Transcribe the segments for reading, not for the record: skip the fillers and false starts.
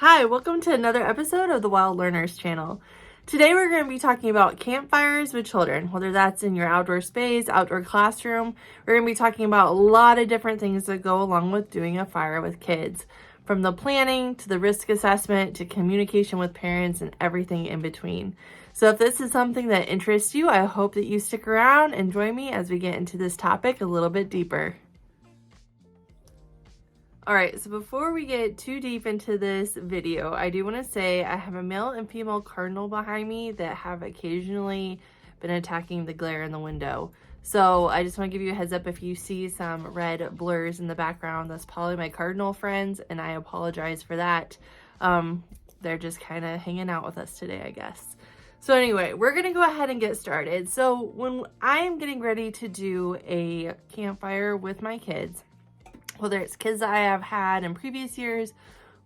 Hi, welcome to another episode of the Wild Learners channel. Today we're going to be talking about campfires with children, whether that's in your outdoor space, outdoor classroom. We're going to be talking about a lot of different things that go along with doing a fire with kids, from the planning to the risk assessment to communication with parents and everything in between. So if this is something that interests you, I hope that you stick around and join me as we get into this topic a little bit deeper. Alright, so before we get too deep into this video, I do want to say I have a male and female cardinal behind me that have occasionally been attacking the glare in the window. So I just want to give you a heads up, if you see some red blurs in the background, that's probably my cardinal friends, and I apologize for that. They're just kind of hanging out with us today, I guess. So anyway, we're going to go ahead and get started. So when I am getting ready to do a campfire with my kids, whether it's kids that I have had in previous years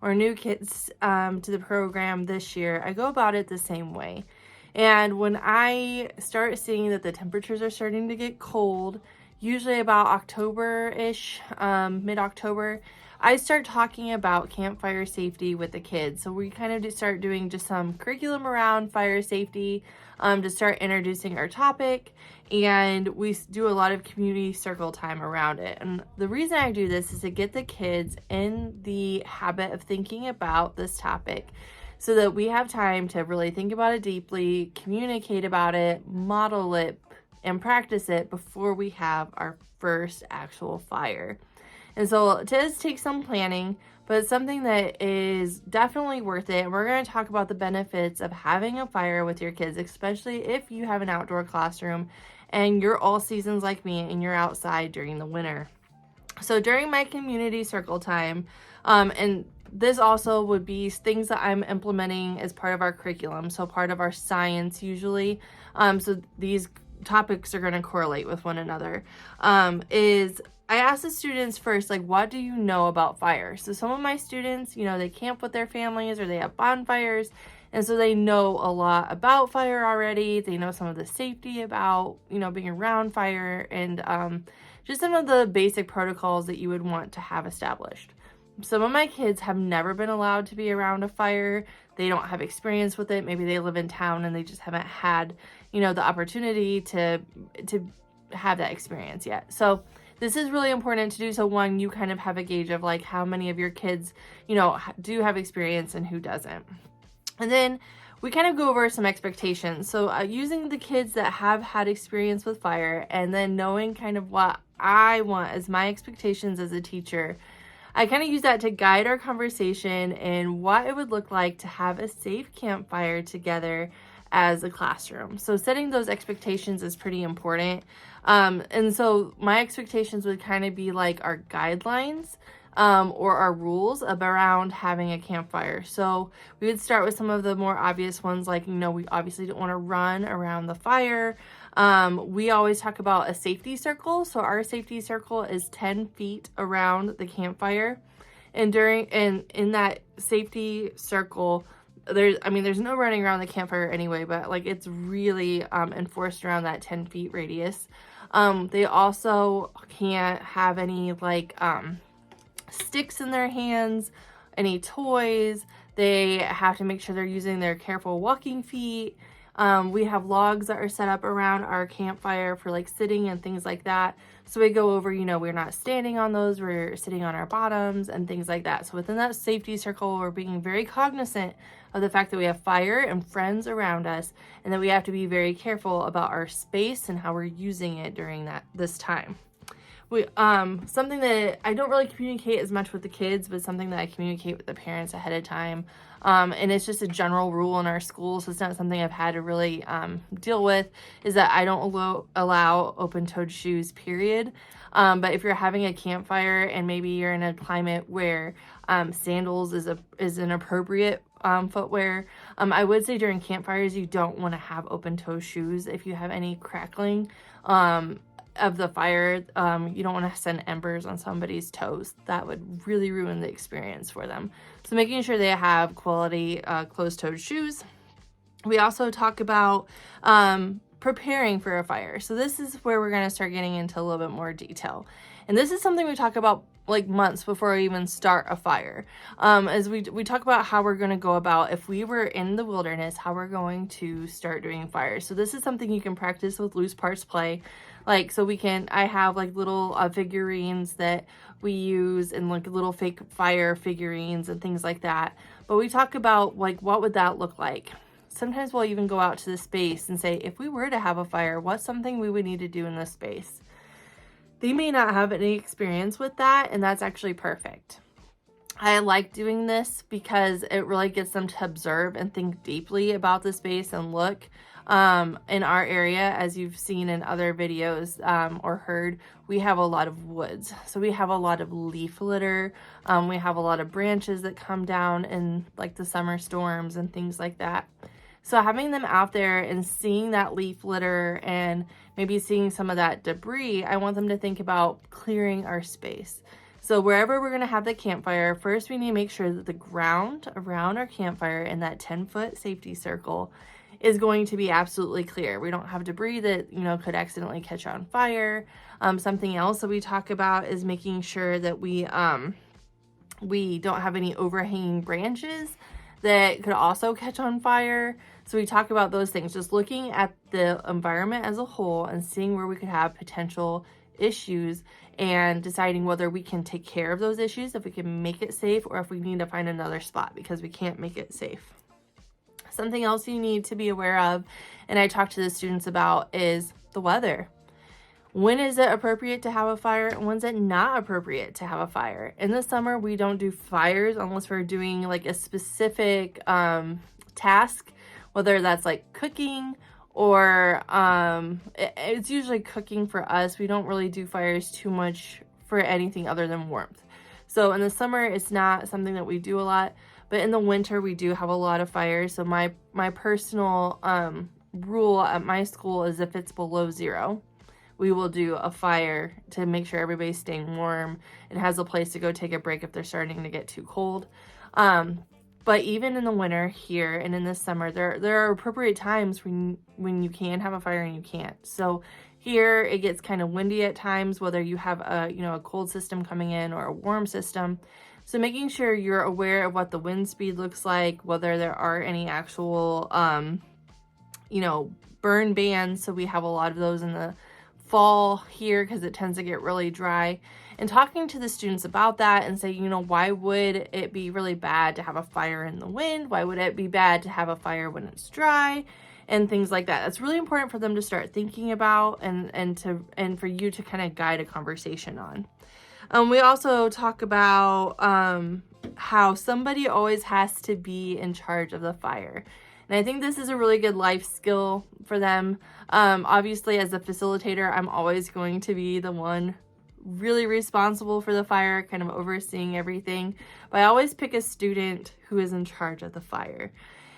or new kids to the program this year, I go about it the same way. And when I start seeing that the temperatures are starting to get cold, usually about October-ish, mid-October, I start talking about campfire safety with the kids. So we kind of just start doing just some curriculum around fire safety to start introducing our topic, and we do a lot of community circle time around it. And the reason I do this is to get the kids in the habit of thinking about this topic so that we have time to really think about it deeply, communicate about it, model it, and practice it before we have our first actual fire. And so it does take some planning, but it's something that is definitely worth it. And we're going to talk about the benefits of having a fire with your kids, especially if you have an outdoor classroom and you're all seasons like me and you're outside during the winter. So during my community circle time, and this also would be things that I'm implementing as part of our curriculum, so part of our science usually, so these topics are going to correlate with one another, is I ask the students first, like, what do you know about fire? So some of my students, they camp with their families or they have bonfires, and so they know a lot about fire already. They know some of the safety about, being around fire, and just some of the basic protocols that you would want to have established. Some of my kids have never been allowed to be around a fire. They don't have experience with it. Maybe they live in town and they just haven't had, the opportunity to have that experience yet. So this is really important to do, so one, you kind of have a gauge of like how many of your kids, do have experience and who doesn't. And then we kind of go over some expectations. So using the kids that have had experience with fire and then knowing kind of what I want as my expectations as a teacher, I kind of use that to guide our conversation and what it would look like to have a safe campfire together as a classroom. So setting those expectations is pretty important. And so my expectations would kind of be like our guidelines or our rules around having a campfire. So we would start with some of the more obvious ones, like, we obviously don't want to run around the fire. We always talk about a safety circle. So our safety circle is 10 feet around the campfire. And in that safety circle, there's no running around the campfire anyway, but like it's really enforced around that 10 feet radius. They also can't have any like sticks in their hands, any toys. They have to make sure they're using their careful walking feet. We have logs that are set up around our campfire for like sitting and things like that. So we go over, we're not standing on those, we're sitting on our bottoms and things like that. So within that safety circle, we're being very cognizant of the fact that we have fire and friends around us, and that we have to be very careful about our space and how we're using it during this time. Something that I don't really communicate as much with the kids, but something that I communicate with the parents ahead of time. And it's just a general rule in our school, so it's not something I've had to really deal with, is that I don't allow open-toed shoes, period. But if you're having a campfire and maybe you're in a climate where sandals is an appropriate footwear, I would say during campfires you don't want to have open-toe shoes. If you have any crackling of the fire, you don't want to send embers on somebody's toes. That would really ruin the experience for them. So making sure they have quality closed-toed shoes. We also talk about preparing for a fire. So this is where we're going to start getting into a little bit more detail. And this is something we talk about like months before we even start a fire. As we talk about how we're going to go about, if we were in the wilderness, how we're going to start doing fires. So this is something you can practice with loose parts play. Like, so I have like little figurines that we use, and like little fake fire figurines and things like that. But we talk about like, what would that look like? Sometimes we'll even go out to the space and say, if we were to have a fire, what's something we would need to do in this space? They may not have any experience with that, and that's actually perfect. I like doing this because it really gets them to observe and think deeply about the space and look. In our area, as you've seen in other videos or heard, we have a lot of woods. So we have a lot of leaf litter. We have a lot of branches that come down in like the summer storms and things like that. So having them out there and seeing that leaf litter and maybe seeing some of that debris, I want them to think about clearing our space. So wherever we're going to have the campfire, first we need to make sure that the ground around our campfire in that 10-foot safety circle is going to be absolutely clear. We don't have debris that, you know, could accidentally catch on fire. Something else that we talk about is making sure that we don't have any overhanging branches that could also catch on fire. So we talk about those things, just looking at the environment as a whole and seeing where we could have potential issues and deciding whether we can take care of those issues, if we can make it safe, or if we need to find another spot because we can't make it safe. Something else you need to be aware of, and I talk to the students about, is the weather. When is it appropriate to have a fire, and when's it not appropriate to have a fire? In the summer, we don't do fires unless we're doing like a specific task, whether that's like cooking or it's usually cooking for us. We don't really do fires too much for anything other than warmth. So in the summer, it's not something that we do a lot, but in the winter, we do have a lot of fires. So my personal rule at my school is if it's below 0, we will do a fire to make sure everybody's staying warm and has a place to go take a break if they're starting to get too cold. But even in the winter here and in the summer, there are appropriate times when you can have a fire and you can't. So here it gets kind of windy at times, whether you have a cold system coming in or a warm system. So making sure you're aware of what the wind speed looks like, whether there are any actual burn bans. So we have a lot of those in the fall here because it tends to get really dry, and talking to the students about that and say, why would it be really bad to have a fire in the wind? Why would it be bad to have a fire when it's dry? And things like that. That's really important for them to start thinking about and for you to kind of guide a conversation on. We also talk about how somebody always has to be in charge of the fire. And I think this is a really good life skill for them. Obviously, as a facilitator, I'm always going to be the one really responsible for the fire, kind of overseeing everything. But I always pick a student who is in charge of the fire.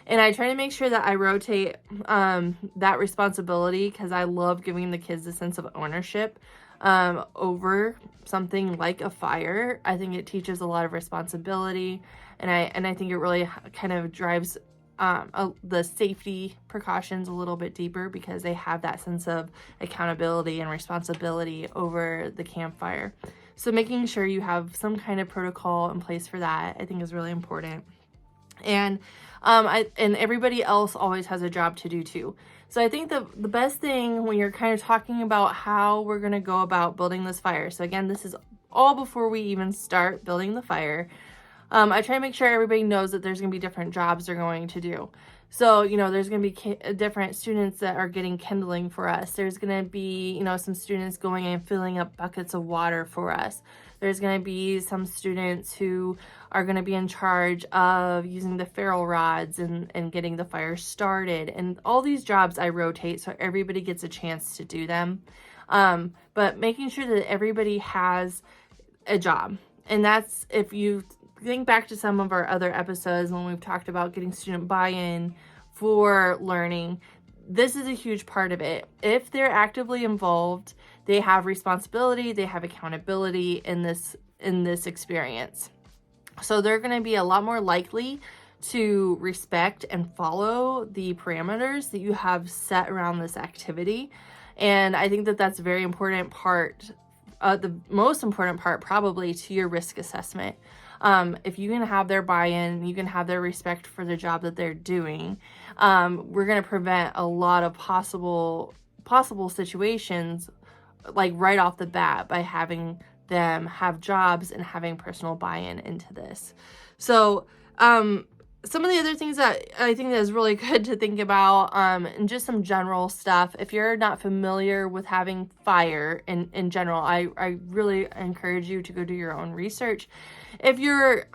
And I try to make sure that I rotate that responsibility because I love giving the kids a sense of ownership over something like a fire. I think it teaches a lot of responsibility, and I think it really kind of drives the safety precautions a little bit deeper because they have that sense of accountability and responsibility over the campfire. So making sure you have some kind of protocol in place for that, I think, is really important. And everybody else always has a job to do too. So I think the best thing when you're kind of talking about how we're going to go about building this fire. So again, this is all before we even start building the fire. I try to make sure everybody knows that there's going to be different jobs they're going to do. So, there's going to be different students that are getting kindling for us. There's going to be, some students going and filling up buckets of water for us. There's going to be some students who are going to be in charge of using the ferro rods and getting the fire started. And all these jobs I rotate so everybody gets a chance to do them. But making sure that everybody has a job. And that's, if you think back to some of our other episodes when we've talked about getting student buy-in for learning, this is a huge part of it. If they're actively involved, they have responsibility, they have accountability in this experience. So they're going to be a lot more likely to respect and follow the parameters that you have set around this activity. And I think that that's a very important part the most important part probably, to your risk assessment. If you can have their buy-in, you can have their respect for the job that they're doing, we're going to prevent a lot of possible situations, like right off the bat, by having them have jobs and having personal buy-in into this. So some of the other things that I think that is really good to think about, and just some general stuff, if you're not familiar with having fire in general, I really encourage you to go do your own research. If you're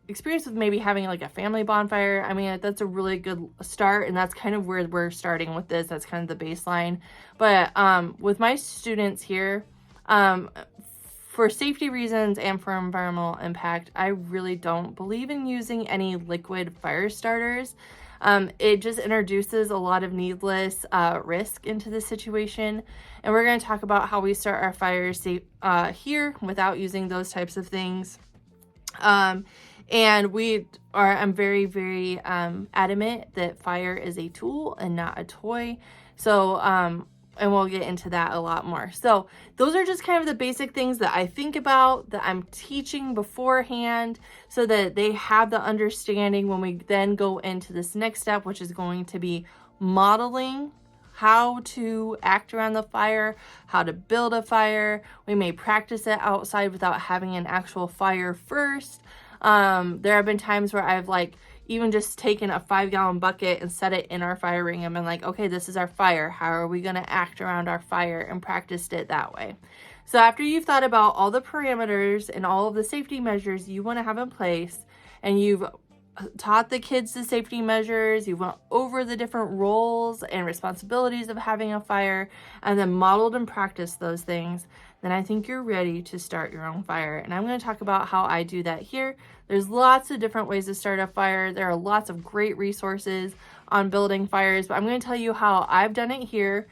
experienced with maybe having like a family bonfire, I mean, that's a really good start, and that's kind of where we're starting with this. That's kind of the baseline. But with my students here, for safety reasons and for environmental impact, I really don't believe in using any liquid fire starters. It just introduces a lot of needless risk into the situation. And we're going to talk about how we start our fires here without using those types of things. And I'm very, very adamant that fire is a tool and not a toy. So, and we'll get into that a lot more. So those are just kind of the basic things that I think about, that I'm teaching beforehand, so that they have the understanding when we then go into this next step, which is going to be modeling how to act around the fire, how to build a fire. We may practice it outside without having an actual fire first. There have been times where I've even just taken a 5-gallon bucket and set it in our fire ring and been like, okay, this is our fire. How are we going to act around our fire? And practiced it that way. So after you've thought about all the parameters and all of the safety measures you want to have in place, and you've taught the kids the safety measures, you went over the different roles and responsibilities of having a fire, and then modeled and practiced those things, then I think you're ready to start your own fire. And I'm going to talk about how I do that here. There's lots of different ways to start a fire. There are lots of great resources on building fires, but I'm going to tell you how I've done it here,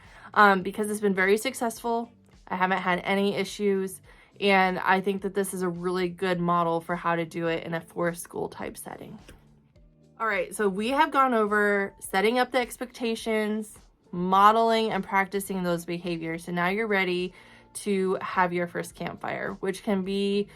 because it's been very successful. I haven't had any issues, and I think that this is a really good model for how to do it in a forest school type setting. All right, so we have gone over setting up the expectations, modeling and practicing those behaviors. So now you're ready to have your first campfire, which can be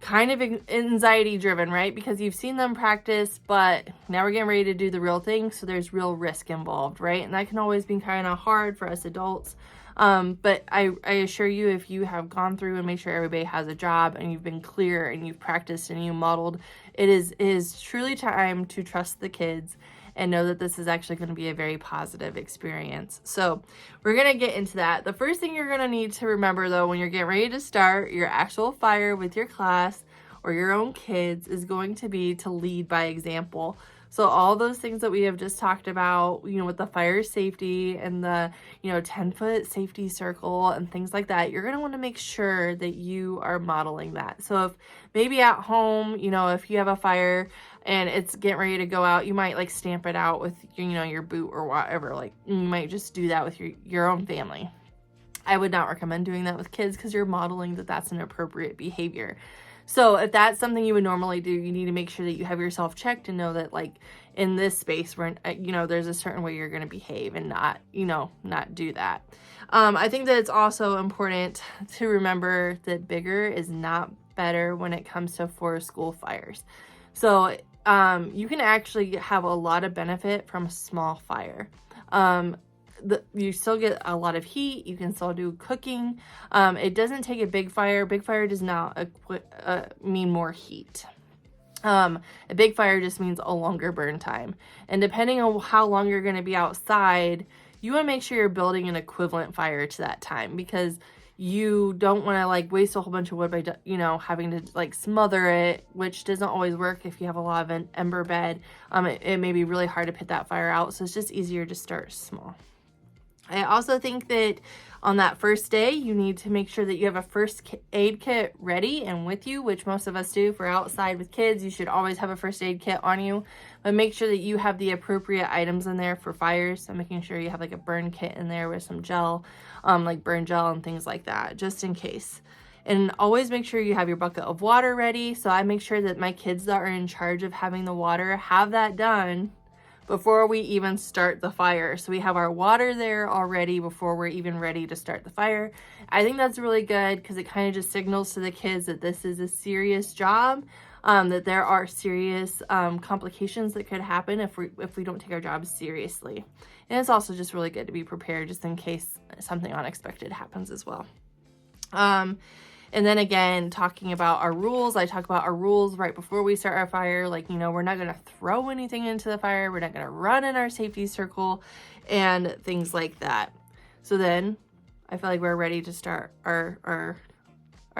kind of anxiety driven, right? Because you've seen them practice, but now we're getting ready to do the real thing. So there's real risk involved, right? And that can always be kind of hard for us adults. But I assure you, if you have gone through and made sure everybody has a job, and you've been clear and you've practiced and you modeled, it is truly time to trust the kids and know that this is actually going to be a very positive experience. So we're going to get into that. The first thing you're going to need to remember, though, when you're getting ready to start your actual fire with your class or your own kids, is going to be to lead by example. So all those things that we have just talked about, with the fire safety and the, 10-foot safety circle and things like that, you're going to want to make sure that you are modeling that. So if maybe at home, if you have a fire and it's getting ready to go out, you might stamp it out with, your boot or whatever. You might just do that with your own family. I would not recommend doing that with kids, because you're modeling that that's an appropriate behavior. So if that's something you would normally do, you need to make sure that you have yourself checked and know that in this space where, there's a certain way you're going to behave and not do that. I think that it's also important to remember that bigger is not better when it comes to forest school fires. So you can actually have a lot of benefit from a small fire. You still get a lot of heat. You can still do cooking. It doesn't take a big fire. Big fire does not mean more heat. A big fire just means a longer burn time. And depending on how long you're going to be outside, you want to make sure you're building an equivalent fire to that time, because you don't want to waste a whole bunch of wood by having to smother it, which doesn't always work if you have a lot of an ember bed. It may be really hard to put that fire out, so it's just easier to start small. I also think that on that first day, you need to make sure that you have a first aid kit ready and with you, which most of us do. If we're outside with kids, you should always have a first aid kit on you, but make sure that you have the appropriate items in there for fires. So making sure you have a burn kit in there with some gel, burn gel and things like that, just in case. And always make sure you have your bucket of water ready. So I make sure that my kids that are in charge of having the water have that done before we even start the fire. So we have our water there already before we're even ready to start the fire. I think that's really good because it kind of just signals to the kids that this is a serious job, that there are serious complications that could happen if we don't take our jobs seriously. And it's also just really good to be prepared just in case something unexpected happens as well. And then again, talking about our rules, I talk about our rules right before we start our fire. Like, you know, we're not going to throw anything into the fire. We're not going to run in our safety circle and things like that. So then I feel like we're ready to start our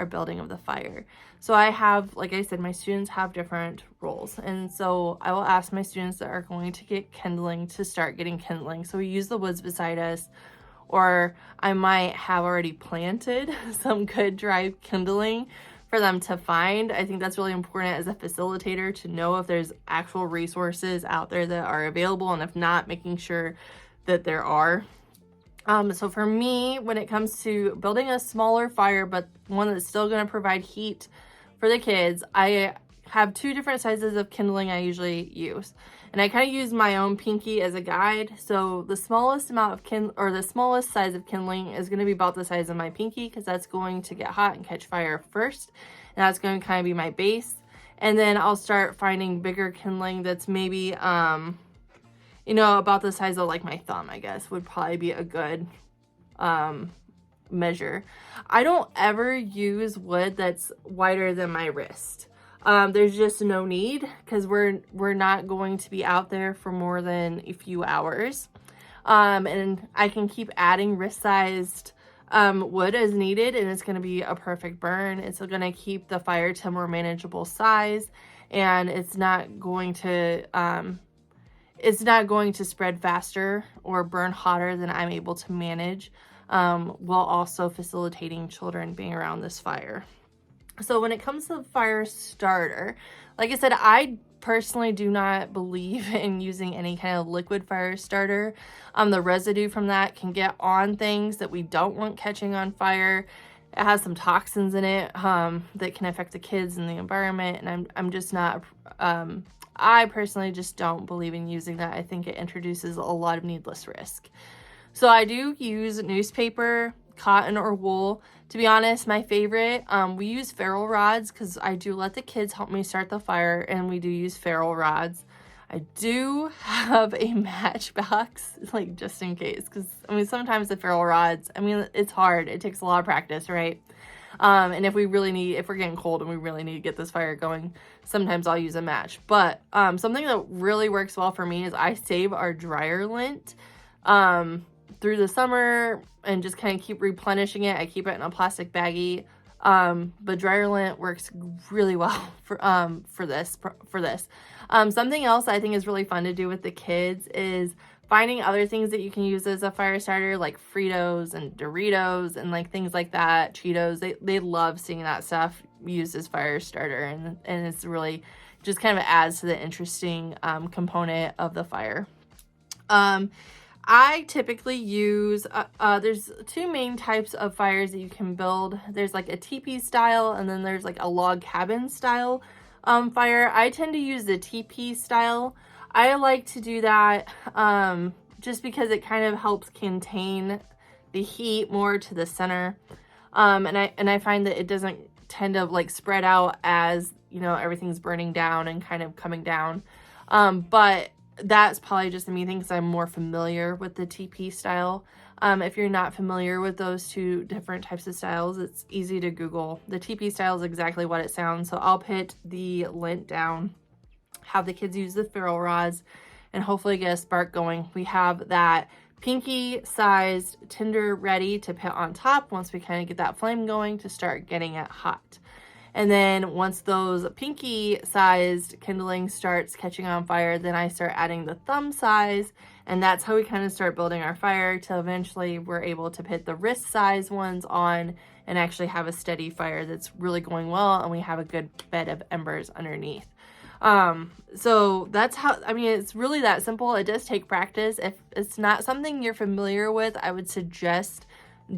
building of the fire. So I have, like I said, my students have different roles. And so I will ask my students that are going to get kindling to start getting kindling. So we use the woods beside us, or I might have already planted some good dry kindling for them to find. I think that's really important as a facilitator to know if there's actual resources out there that are available, and if not, making sure that there are. So for me, when it comes to building a smaller fire, but one that's still going to provide heat for the kids, I have two different sizes of kindling I usually use. And I kind of use my own pinky as a guide. So the smallest amount of the smallest size of kindling is going to be about the size of my pinky, because that's going to get hot and catch fire first. And that's going to kind of be my base. And then I'll start finding bigger kindling that's maybe, you know, about the size of like my thumb, I guess, would probably be a good measure. I don't ever use wood that's wider than my wrist. There's just no need, because we're not going to be out there for more than a few hours. And I can keep adding wrist-sized wood as needed, and it's going to be a perfect burn. It's going to keep the fire to a more manageable size, and it's not going to spread faster or burn hotter than I'm able to manage, while also facilitating children being around this fire. So when it comes to the fire starter, like I said, I personally do not believe in using any kind of liquid fire starter. The residue from that can get on things that we don't want catching on fire. It has some toxins in it that can affect the kids and the environment, and I'm just not, I personally just don't believe in using that. I think it introduces a lot of needless risk. So I do use newspaper, cotton, or wool. To be honest, my favorite, we use ferrule rods because I do let the kids help me start the fire, and we do use ferrule rods. I do have a matchbox, like just in case, because I mean, sometimes the ferrule rods, I mean, it's hard. It takes a lot of practice, right? And if we're getting cold and we really need to get this fire going, sometimes I'll use a match. But something that really works well for me is I save our dryer lint through the summer and just kind of keep replenishing it. I keep it in a plastic baggie. But dryer lint works really well for this. Something else I think is really fun to do with the kids is finding other things that you can use as a fire starter, like Fritos and Doritos and like things like that, Cheetos. They love seeing that stuff used as fire starter, and it's really just kind of adds to the interesting component of the fire. I typically use, there's two main types of fires that you can build. There's like a teepee style, and then there's like a log cabin style fire. I tend to use the teepee style. I like to do that just because it kind of helps contain the heat more to the center. And I find that it doesn't tend to like spread out as, you know, everything's burning down and kind of coming down. But that's probably just a me thing because I'm more familiar with the TP style. If you're not familiar with those two different types of styles, it's easy to Google. The TP style is exactly what it sounds. So I'll put the lint down, have the kids use the ferrule rods, and hopefully get a spark going. We have that pinky sized tinder ready to put on top once we kind of get that flame going to start getting it hot. And then once those pinky sized kindling starts catching on fire, then I start adding the thumb size, and that's how we kind of start building our fire till eventually we're able to put the wrist size ones on and actually have a steady fire that's really going well, and we have a good bed of embers underneath. So that's how, I mean, it's really that simple. It does take practice. If it's not something you're familiar with, I would suggest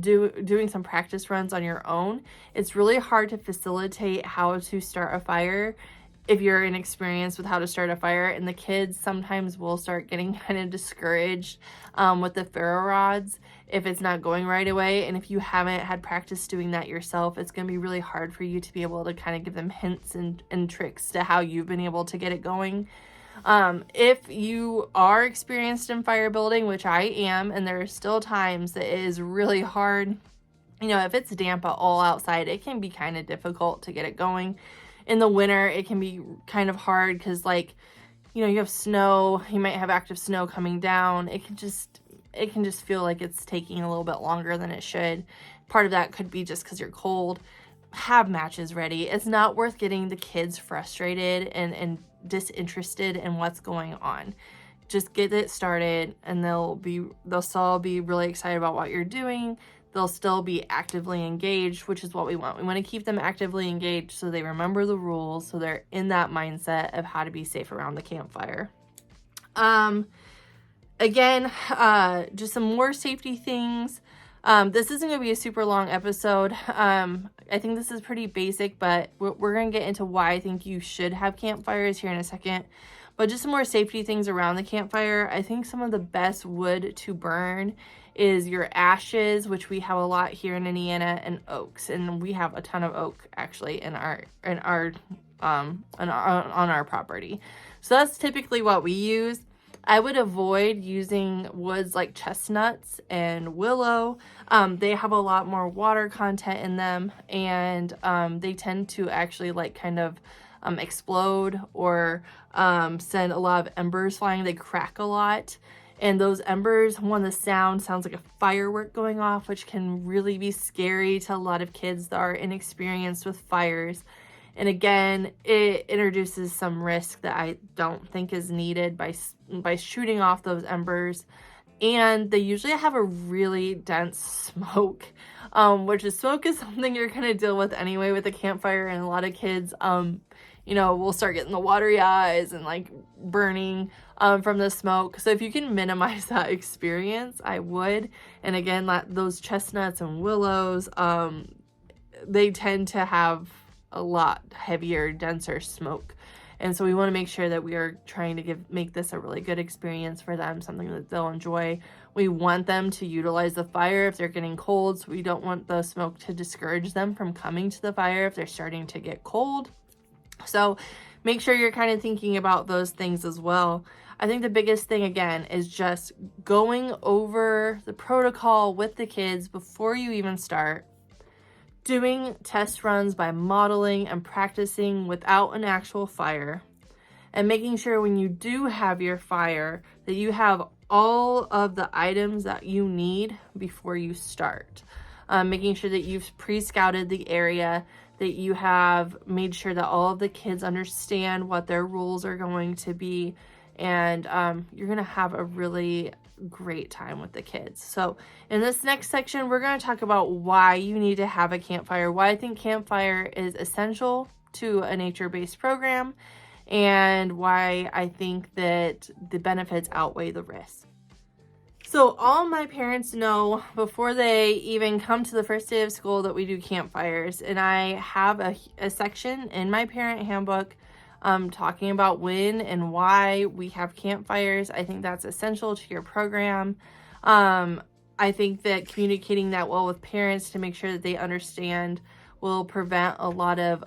doing some practice runs on your own. It's really hard to facilitate how to start a fire if you're inexperienced with how to start a fire. And the kids sometimes will start getting kind of discouraged with the ferro rods if it's not going right away. And if you haven't had practice doing that yourself, it's going to be really hard for you to be able to kind of give them hints and tricks to how you've been able to get it going. If you are experienced in fire building, which I am, and there are still times that it is really hard, you know, if it's damp at all outside, it can be kind of difficult to get it going. In the winter, it can be kind of hard because, like, you know, you have snow, you might have active snow coming down. It can just feel like it's taking a little bit longer than it should. Part of that could be just because you're cold. Have matches ready. It's not worth getting the kids frustrated and disinterested in what's going on. Just get it started, and they'll still be really excited about what you're doing. They'll still be actively engaged, which is what we want. We want to keep them actively engaged so they remember the rules, so they're in that mindset of how to be safe around the campfire. Again, just some more safety things. This isn't going to be a super long episode. I think this is pretty basic, but we're going to get into why I think you should have campfires here in a second. But just some more safety things around the campfire. I think some of the best wood to burn is your ashes, which we have a lot here in Indiana, and oaks. And we have a ton of oak actually on our property. So that's typically what we use. I would avoid using woods like chestnuts and willow. They have a lot more water content in them, and they tend to actually like kind of explode or send a lot of embers flying. They crack a lot. And those embers, the sound sounds like a firework going off, which can really be scary to a lot of kids that are inexperienced with fires. And again, it introduces some risk that I don't think is needed by shooting off those embers. And they usually have a really dense smoke, which smoke is something you're going to deal with anyway with a campfire. And a lot of kids, you know, will start getting the watery eyes and like burning from the smoke. So if you can minimize that experience, I would. And again, those chestnuts and willows, they tend to have a lot heavier, denser smoke. And so we want to make sure that we are trying to make this a really good experience for them, something that they'll enjoy. We want them to utilize the fire if they're getting cold. So we don't want the smoke to discourage them from coming to the fire if they're starting to get cold. So make sure you're kind of thinking about those things as well. I think the biggest thing, again, is just going over the protocol with the kids before you even start. Doing test runs by modeling and practicing without an actual fire, and making sure when you do have your fire that you have all of the items that you need before you start. Making sure that you've pre-scouted the area, that you have made sure that all of the kids understand what their rules are going to be, and you're going to have a really great time with the kids. So in this next section, we're going to talk about why you need to have a campfire, why I think campfire is essential to a nature-based program, and why I think that the benefits outweigh the risks. So all my parents know before they even come to the first day of school that we do campfires, and I have a section in my parent handbook talking about when and why we have campfires. I think that's essential to your program. I think that communicating that well with parents to make sure that they understand will prevent a lot of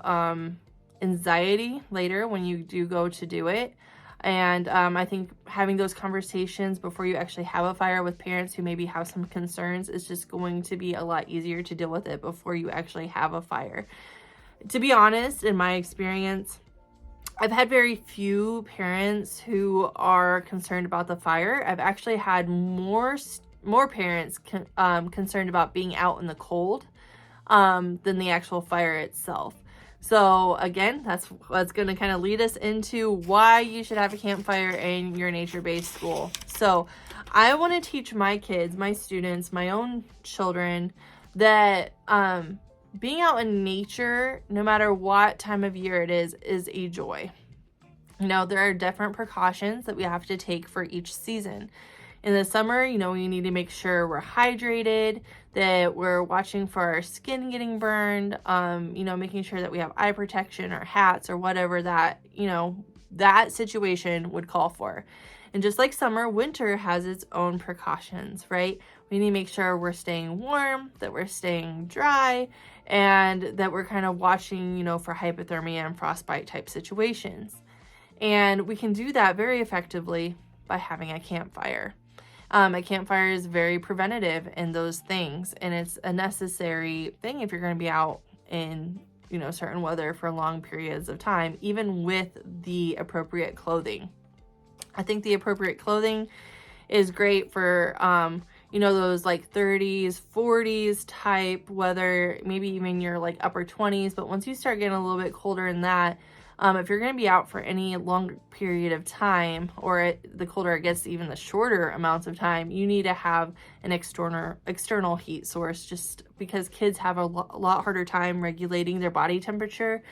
anxiety later when you do go to do it. And I think having those conversations before you actually have a fire with parents who maybe have some concerns is just going to be a lot easier to deal with it before you actually have a fire. To be honest, in my experience, I've had very few parents who are concerned about the fire. I've actually had more parents concerned about being out in the cold than the actual fire itself. So again, that's what's going to kind of lead us into why you should have a campfire in your nature-based school. So I want to teach my kids, my students, my own children that being out in nature, no matter what time of year it is a joy. You know, there are different precautions that we have to take for each season. In the summer, you know, we need to make sure we're hydrated, that we're watching for our skin getting burned, you know, making sure that we have eye protection or hats or whatever that, that situation would call for. And just like summer, winter has its own precautions, right? We need to make sure we're staying warm, that we're staying dry, and that we're kind of watching, for hypothermia and frostbite type situations. And we can do that very effectively by having a campfire. A campfire is very preventative in those things, and it's a necessary thing if you're going to be out in, certain weather for long periods of time, even with the appropriate clothing. I think the appropriate clothing is great for, those like 30s, 40s type weather, maybe even your like upper 20s. But once you start getting a little bit colder than that, if you're going to be out for any long period of time, or the colder it gets, even the shorter amounts of time, you need to have an external heat source, just because kids have a lot harder time regulating their body temperature.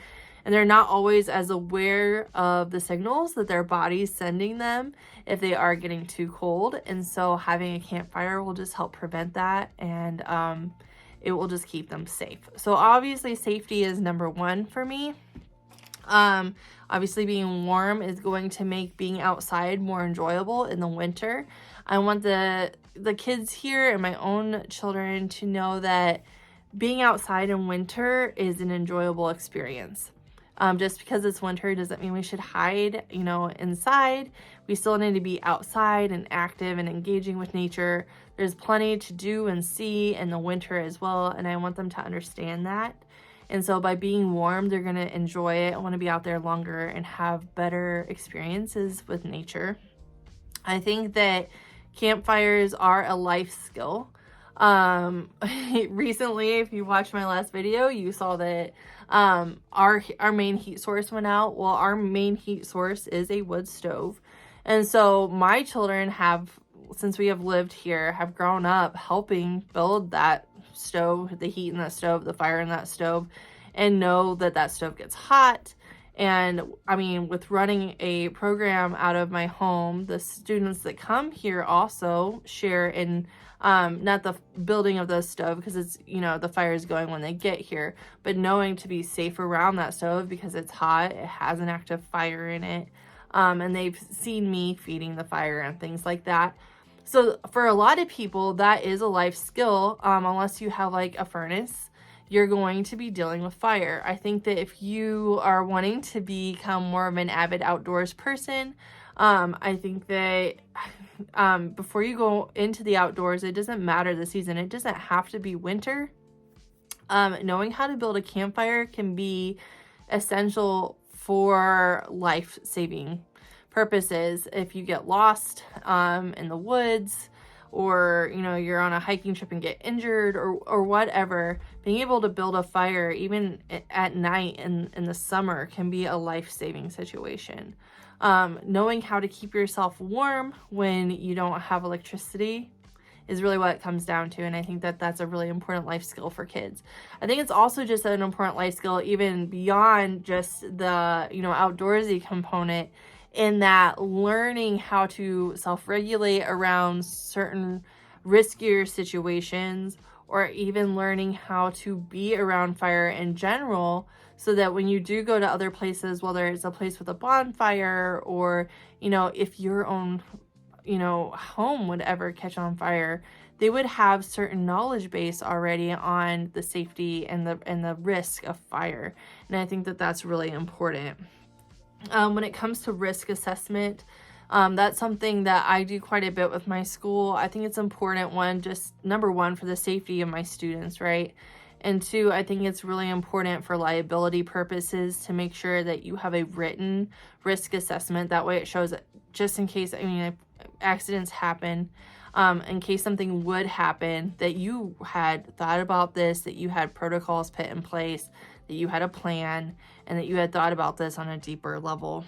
And they're not always as aware of the signals that their body's sending them if they are getting too cold. And so having a campfire will just help prevent that, and it will just keep them safe. So obviously safety is number one for me. Obviously being warm is going to make being outside more enjoyable in the winter. I want the kids here and my own children to know that being outside in winter is an enjoyable experience. Just because it's winter doesn't mean we should hide, inside. We still need to be outside and active and engaging with nature. There's plenty to do and see in the winter as well, and I want them to understand that. And so by being warm, they're going to enjoy it. I want to be out there longer and have better experiences with nature. I think that campfires are a life skill. Recently, if you watched my last video, you saw that our main heat source went out. Well, our main heat source is a wood stove. And so my children have, since we have lived here, have grown up helping build that stove, the heat in that stove, the fire in that stove, and know that that stove gets hot. And I mean, with running a program out of my home, the students that come here also share in not the building of the stove, because it's, the fire is going when they get here, but knowing to be safe around that stove because it's hot, it has an active fire in it, and they've seen me feeding the fire and things like that. So for a lot of people, that is a life skill. Unless you have like a furnace, you're going to be dealing with fire. I think that if you are wanting to become more of an avid outdoors person, I think that before you go into the outdoors, it doesn't matter the season. It doesn't have to be winter. Knowing how to build a campfire can be essential for life-saving purposes. If you get lost in the woods, or you're on a hiking trip and get injured, or whatever, being able to build a fire even at night in the summer can be a life-saving situation. Knowing how to keep yourself warm when you don't have electricity is really what it comes down to. And I think that that's a really important life skill for kids. I think it's also just an important life skill even beyond just the, outdoorsy component, in that learning how to self-regulate around certain riskier situations, or even learning how to be around fire in general, so that when you do go to other places, whether it's a place with a bonfire, or, if your own, home would ever catch on fire, they would have certain knowledge base already on the safety and the risk of fire. And I think that that's really important. When it comes to risk assessment, that's something that I do quite a bit with my school. I think it's important, just number one, for the safety of my students, right? And two, I think it's really important for liability purposes to make sure that you have a written risk assessment. That way it shows, just in case, if accidents happen, in case something would happen, that you had thought about this, that you had protocols put in place, that you had a plan, and that you had thought about this on a deeper level.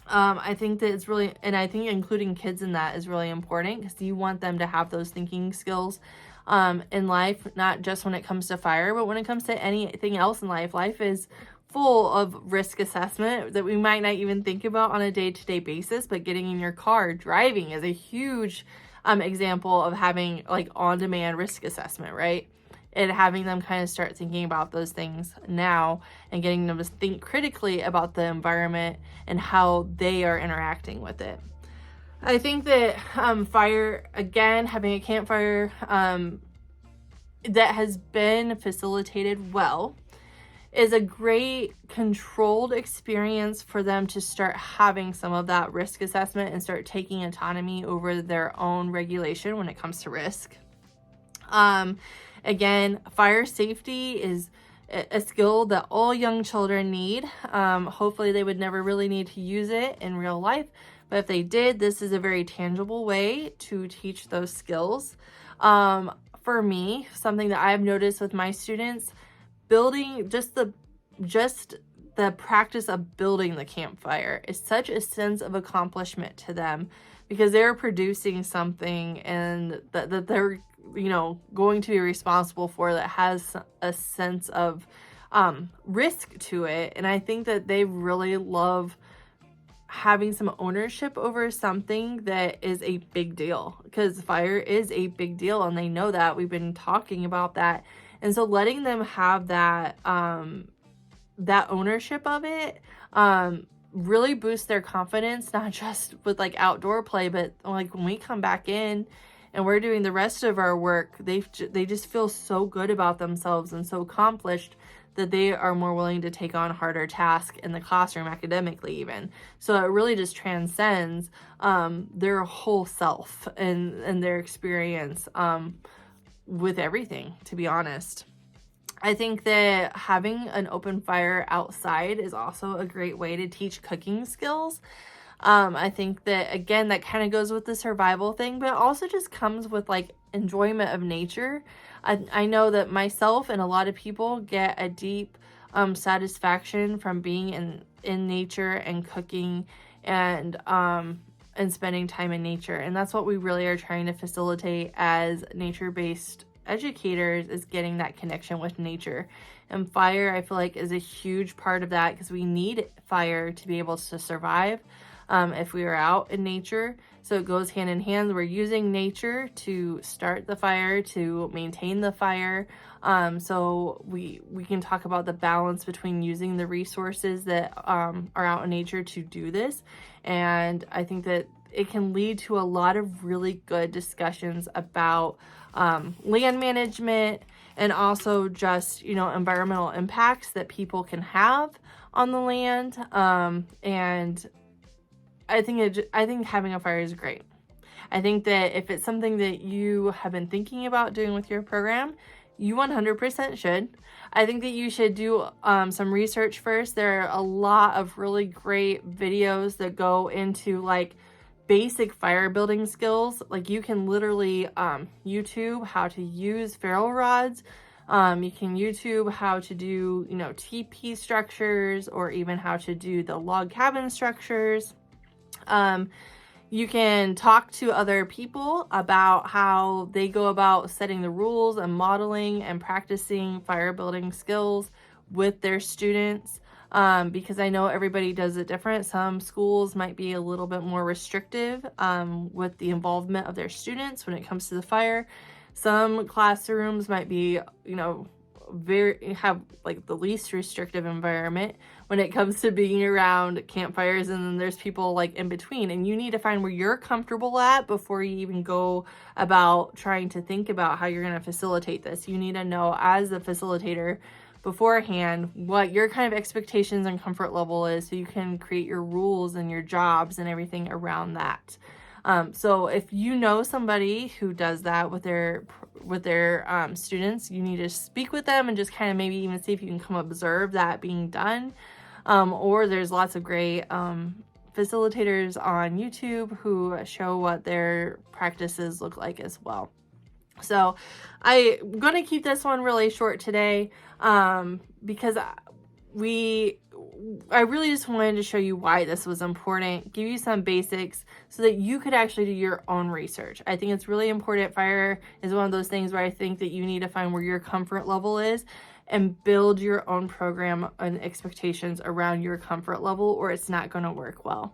I think that it's really, and I think including kids in that is really important, because you want them to have those thinking skills in life, not just when it comes to fire, but when it comes to anything else in life. Life is full of risk assessment that we might not even think about on a day-to-day basis, but getting in your car, driving, is a huge example of having like on-demand risk assessment, right? and having them kind of start thinking about those things now and getting them to think critically about the environment and how they are interacting with it. I think that fire, again, having a campfire that has been facilitated well is a great controlled experience for them to start having some of that risk assessment and start taking autonomy over their own regulation when it comes to risk. Again, fire safety is a skill that all young children need. Hopefully they would never really need to use it in real life, but if they did, this is a very tangible way to teach those skills. For me, something that I've noticed with my students, building just the practice of building the campfire is such a sense of accomplishment to them, because they're producing something and that they're, you know, going to be responsible for, that has a sense of risk to it. And I think that they really love having some ownership over something that is a big deal, because fire is a big deal and they know that. We've been talking about that. And so letting them have that that ownership of it really boosts their confidence, not just with like outdoor play, but like when we come back in and we're doing the rest of our work, they just feel so good about themselves and so accomplished that they are more willing to take on harder tasks in the classroom, academically even. So it really just transcends their whole self and their experience with everything, to be honest. I think that having an open fire outside is also a great way to teach cooking skills. I think that, again, that kind of goes with the survival thing, but it also just comes with like enjoyment of nature. I know that myself and a lot of people get a deep satisfaction from being in nature and cooking and spending time in nature. And that's what we really are trying to facilitate as nature-based educators, is getting that connection with nature. And fire, I feel like, is a huge part of that, because we need fire to be able to survive if we are out in nature. So it goes hand in hand. We're using nature to start the fire, to maintain the fire. So we can talk about the balance between using the resources that are out in nature to do this. And I think that it can lead to a lot of really good discussions about land management, and also just, you know, environmental impacts that people can have on the land. And I think having a fire is great. I think that if it's something that you have been thinking about doing with your program, you 100% should. I think that you should do some research first. There are a lot of really great videos that go into like basic fire building skills. Like you can literally YouTube how to use ferro rods. You can YouTube how to do, you know, TP structures, or even how to do the log cabin structures. You can talk to other people about how they go about setting the rules and modeling and practicing fire building skills with their students. Because I know everybody does it different. Some schools might be a little bit more restrictive with the involvement of their students when it comes to the fire. Some classrooms might be, you know, have like the least restrictive environment when it comes to being around campfires, and then there's people like in between, and you need to find where you're comfortable at before you even go about trying to think about how you're going to facilitate this. You need to know, as a facilitator, beforehand what your kind of expectations and comfort level is, so you can create your rules and your jobs and everything around that. So if you know somebody who does that with their students, you need to speak with them and just kind of maybe even see if you can come observe that being done. Or there's lots of great facilitators on YouTube who show what their practices look like as well. So I'm going to keep this one really short today because I really just wanted to show you why this was important, give you some basics so that you could actually do your own research. I think it's really important. Fire is one of those things where I think that you need to find where your comfort level is and build your own program and expectations around your comfort level, or it's not going to work well.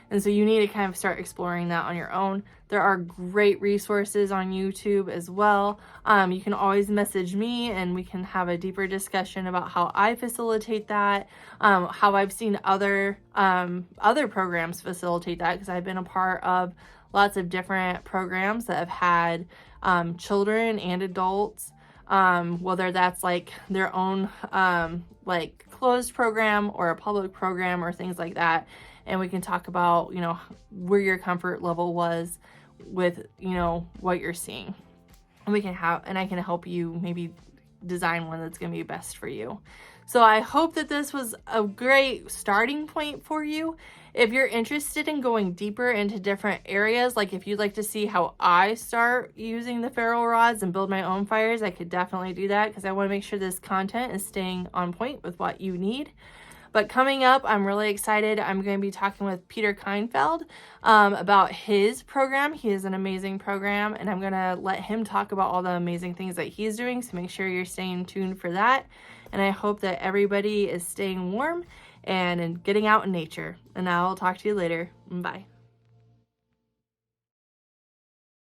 And so you need to kind of start exploring that on your own. There are great resources on YouTube as well. You can always message me and we can have a deeper discussion about how I facilitate that, how I've seen other programs facilitate that, because I've been a part of lots of different programs that have had children and adults, whether that's like their own like closed program or a public program or things like that. And we can talk about, you know, where your comfort level was with, you know, what you're seeing. And I can help you maybe design one that's going to be best for you. So I hope that this was a great starting point for you. If you're interested in going deeper into different areas, like if you'd like to see how I start using the ferro rods and build my own fires, I could definitely do that, because I want to make sure this content is staying on point with what you need. But coming up, I'm really excited. I'm going to be talking with Peter Keinfeld about his program. He has an amazing program, and I'm going to let him talk about all the amazing things that he's doing. So make sure you're staying tuned for that. And I hope that everybody is staying warm and getting out in nature. And I'll talk to you later. Bye.